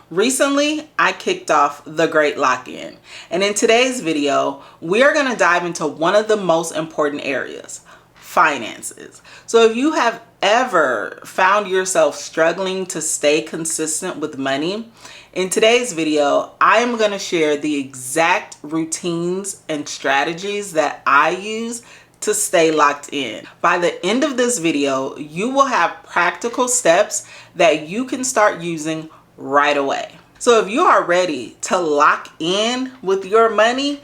Recently, I kicked off the Great Lock-In, and in today's video, we are going to dive into one of the most important areas, finances. So if you have ever found yourself struggling to stay consistent with money, in today's video, I am going to share the exact routines and strategies that I use to stay locked in. By the end of this video, you will have practical steps that you can start using right away. So if you are ready to lock in with your money,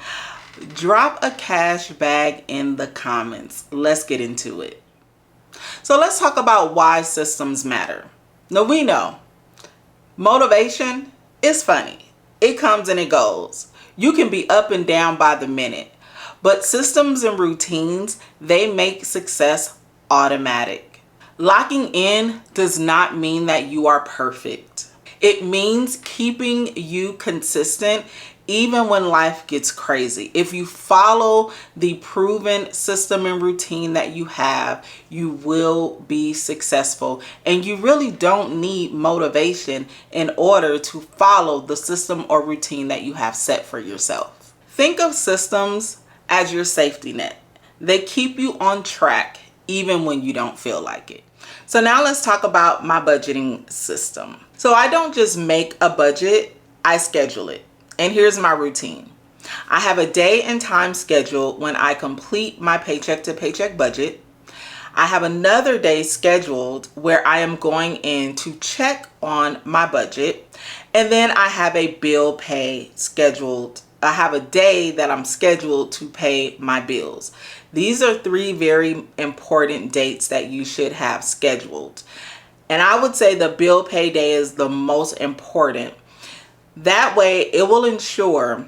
drop a cash bag in the comments. Let's get into it. So let's talk about why systems matter. Now we know motivation is funny. It comes and it goes. You can be up and down by the minute. But systems and routines, they make success automatic. Locking in does not mean that you are perfect. It means keeping you consistent even when life gets crazy. If you follow the proven system and routine that you have, you will be successful. And you really don't need motivation in order to follow the system or routine that you have set for yourself. Think of systems as your safety net. They keep you on track even when you don't feel like it. So now let's talk about my budgeting system. So I don't just make a budget, I schedule it. And here's my routine. I have a day and time schedule when I complete my paycheck to paycheck budget. I have another day scheduled where I am going in to check on my budget. And then I have a bill pay scheduled. I have a day that I'm scheduled to pay my bills. These are three very important dates that you should have scheduled. And I would say the bill pay day is the most important. That way it will ensure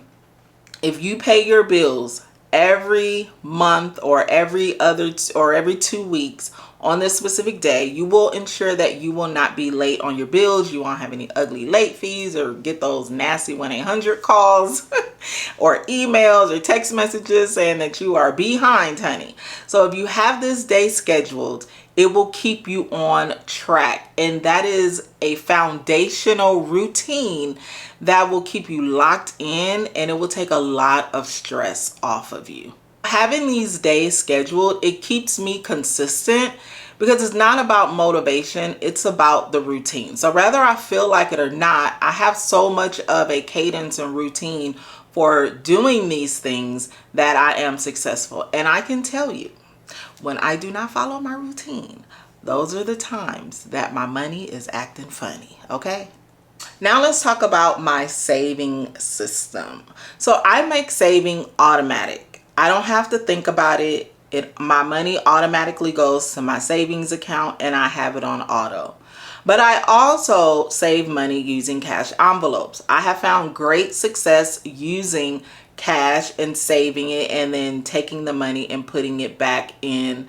if you pay your bills every month or every 2 weeks on this specific day, you will ensure that you will not be late on your bills. You won't have any ugly late fees or get those nasty 1-800 calls or emails or text messages saying that you are behind, honey. So if you have this day scheduled, it will keep you on track. And that is a foundational routine that will keep you locked in, and it will take a lot of stress off of you. Having these days scheduled, it keeps me consistent because it's not about motivation, it's about the routine. So whether I feel like it or not, I have so much of a cadence and routine for doing these things that I am successful. And I can tell you, when I do not follow my routine, those are the times that my money is acting funny, okay? Now let's talk about my saving system. So I make saving automatic. I don't have to think about it. My money automatically goes to my savings account and I have it on auto. But I also save money using cash envelopes. I have found great success using cash and saving it and then taking the money and putting it back into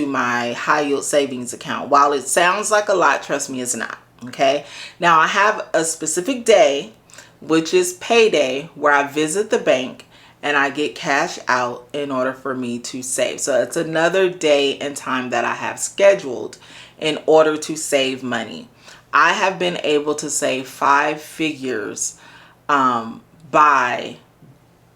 my high yield savings account. While it sounds like a lot, trust me, it's not. Okay. Now I have a specific day, which is payday, where I visit the bank and I get cash out in order for me to save. So it's another day and time that I have scheduled in order to save money. I have been able to save 5 figures by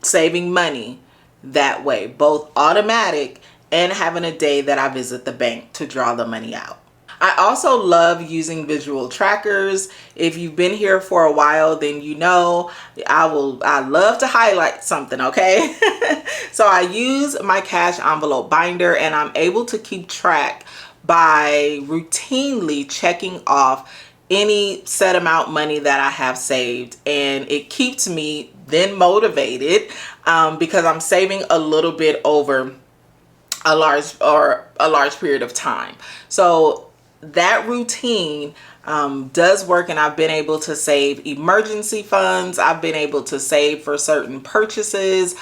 saving money that way, both automatic and having a day that I visit the bank to draw the money out. I also love using visual trackers. If you've been here for a while, then you know I love to highlight something, okay? So I use my cash envelope binder and I'm able to keep track by routinely checking off any set amount money that I have saved, and it keeps me then motivated because I'm saving a little bit over a large period of time. So that routine does work, and I've been able to save emergency funds. I've been able to save for certain purchases,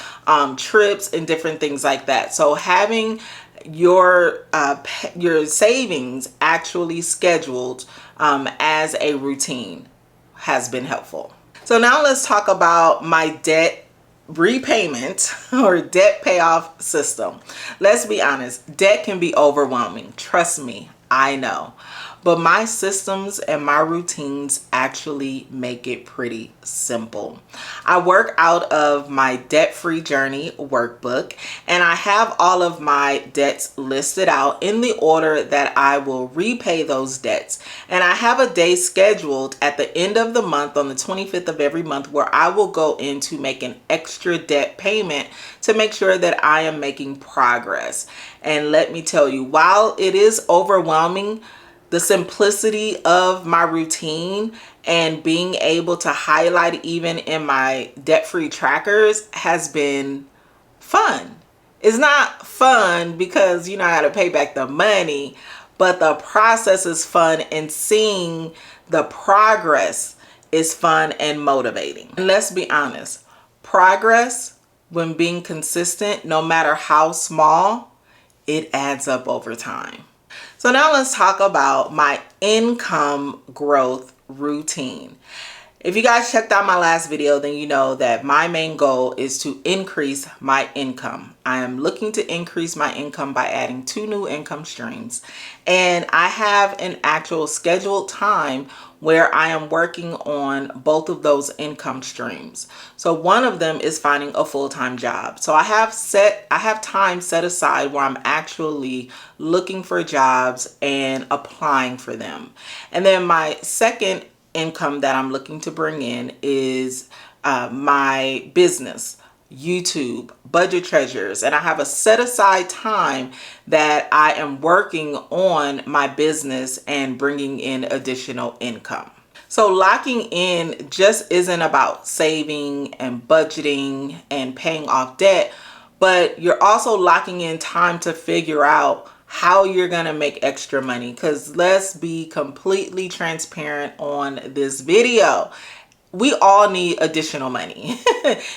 trips, and different things like that. So having your savings actually scheduled as a routine has been helpful. So now let's talk about my debt repayment or debt payoff system. Let's be honest, debt can be overwhelming. Trust me, I know. but my systems and my routines actually make it pretty simple. I work out of my debt-free journey workbook, and I have all of my debts listed out in the order that I will repay those debts. And I have a day scheduled at the end of the month on the 25th of every month where I will go in to make an extra debt payment to make sure that I am making progress. And let me tell you, while it is overwhelming, the simplicity of my routine and being able to highlight even in my debt-free trackers has been fun. It's not fun because, you know, I got to pay back the money, but the process is fun, and seeing the progress is fun and motivating. And let's be honest, progress, when being consistent, no matter how small, it adds up over time. So now let's talk about my income growth routine. If you guys checked out my last video, then you know that my main goal is to increase my income. I am looking to increase my income by adding 2 new income streams. And I have an actual scheduled time where I am working on both of those income streams. So one of them is finding a full-time job. So I have time set aside where I'm actually looking for jobs and applying for them. And then my second income that I'm looking to bring in is my business, YouTube, Budget Treasures, and I have a set aside time that I am working on my business and bringing in additional income. So locking in just isn't about saving and budgeting and paying off debt, but you're also locking in time to figure out how you're gonna make extra money. Because let's be completely transparent on this video, we all need additional money.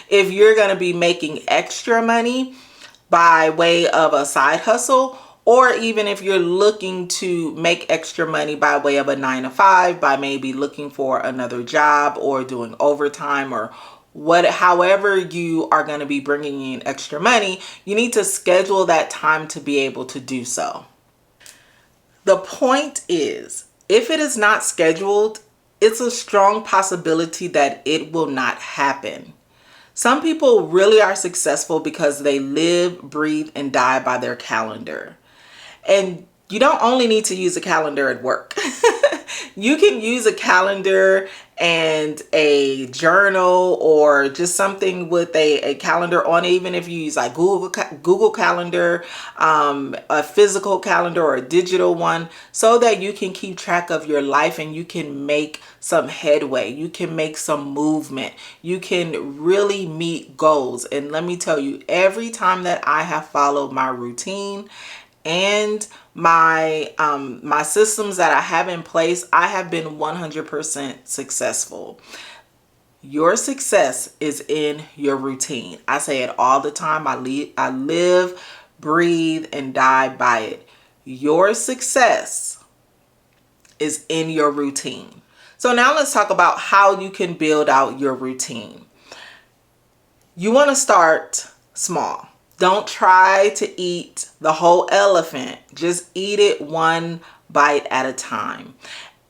If you're gonna be making extra money by way of a side hustle, or even if you're looking to make extra money by way of a 9-to-5, by maybe looking for another job or doing overtime or however you are going to be bringing in extra money, you need to schedule that time to be able to do so. The point is, if it is not scheduled, it's a strong possibility that it will not happen. Some people really are successful because they live, breathe, and die by their calendar. And you don't only need to use a calendar at work. You can use a calendar and a journal, or just something with a calendar on it, even if you use like Google Calendar, a physical calendar or a digital one, so that you can keep track of your life and you can make some headway. You can make some movement. You can really meet goals. And let me tell you, every time that I have followed my routine and my my systems that I have in place, I have been 100% successful. Your success is in your routine. I say it all the time. I live, breathe, and die by it. Your success is in your routine. So now let's talk about how you can build out your routine. You want to start small. Don't try to eat the whole elephant. Just eat it one bite at a time.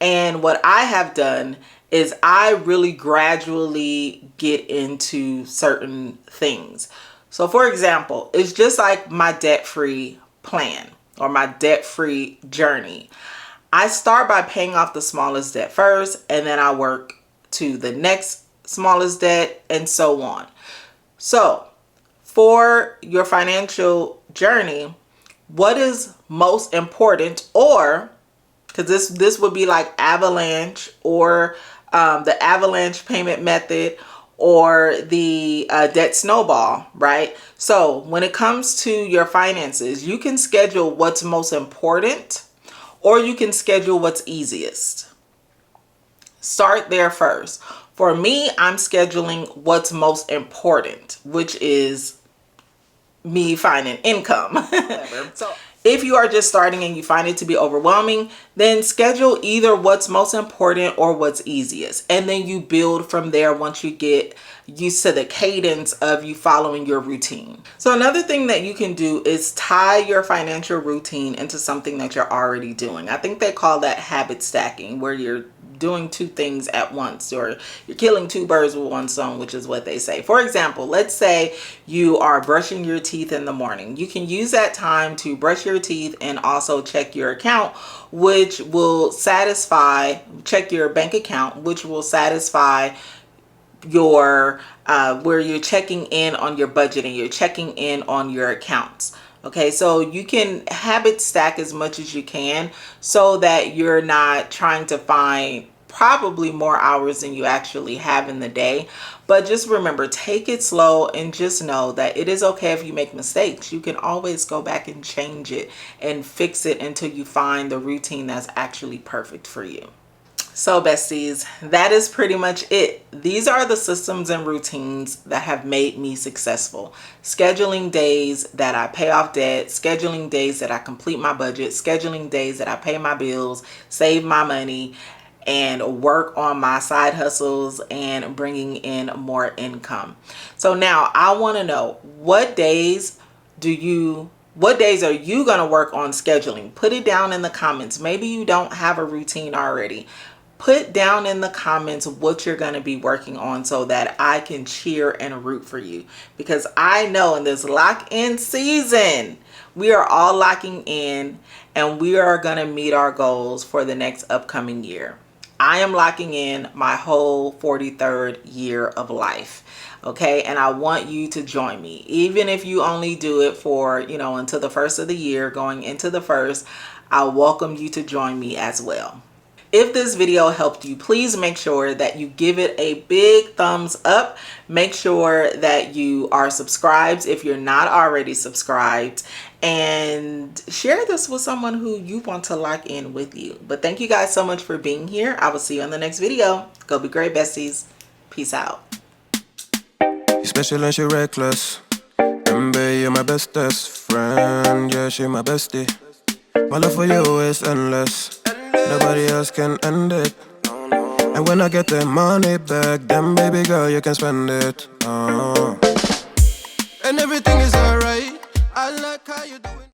And what I have done is I really gradually get into certain things. So for example, it's just like my debt-free plan or my debt-free journey. I start by paying off the smallest debt first, and then I work to the next smallest debt, and so on. So for your financial journey, what is most important, or because this would be like avalanche, or the avalanche payment method, or the debt snowball, right? So when it comes to your finances, you can schedule what's most important, or you can schedule what's easiest. Start there first. For me, I'm scheduling what's most important, which is me finding income. So If you are just starting and you find it to be overwhelming, then schedule either what's most important or what's easiest. And then you build from there once you get used to the cadence of you following your routine. So another thing that you can do is tie your financial routine into something that you're already doing. I think they call that habit stacking, where you're doing two things at once, or you're killing two birds with one stone, which is what they say. For example, let's say you are brushing your teeth in the morning. You can use that time to brush your teeth and also check your account, which will check your bank account, which will satisfy your where you're checking in on your budget and you're checking in on your accounts. Okay, so you can habit stack as much as you can so that you're not trying to find probably more hours than you actually have in the day. But just remember, take it slow and just know that it is okay if you make mistakes. You can always go back and change it and fix it until you find the routine that's actually perfect for you. So besties, that is pretty much it. These are the systems and routines that have made me successful. Scheduling days that I pay off debt, scheduling days that I complete my budget, scheduling days that I pay my bills, save my money, and work on my side hustles and bringing in more income. So now I want to know, what days are you going to work on scheduling? Put it down in the comments. Maybe you don't have a routine already. Put down in the comments what you're going to be working on so that I can cheer and root for you. Because I know in this lock-in season, we are all locking in and we are going to meet our goals for the next upcoming year. I am locking in my whole 43rd year of life. Okay, and I want you to join me. Even if you only do it for, until the first of the year, going into the first, I welcome you to join me as well. If this video helped you, please make sure that you give it a big thumbs up. Make sure that you are subscribed if you're not already subscribed, and share this with someone who you want to lock in with you. But thank you guys so much for being here. I will see you on the next video. Go be great, besties. Peace out. You're special and she reckless. Remember, you're my bestest friend. Yeah, she my bestie. My love for you is endless. Nobody else can end it. And when I get the money back, then baby girl, you can spend it. And everything is alright. I like how you do it.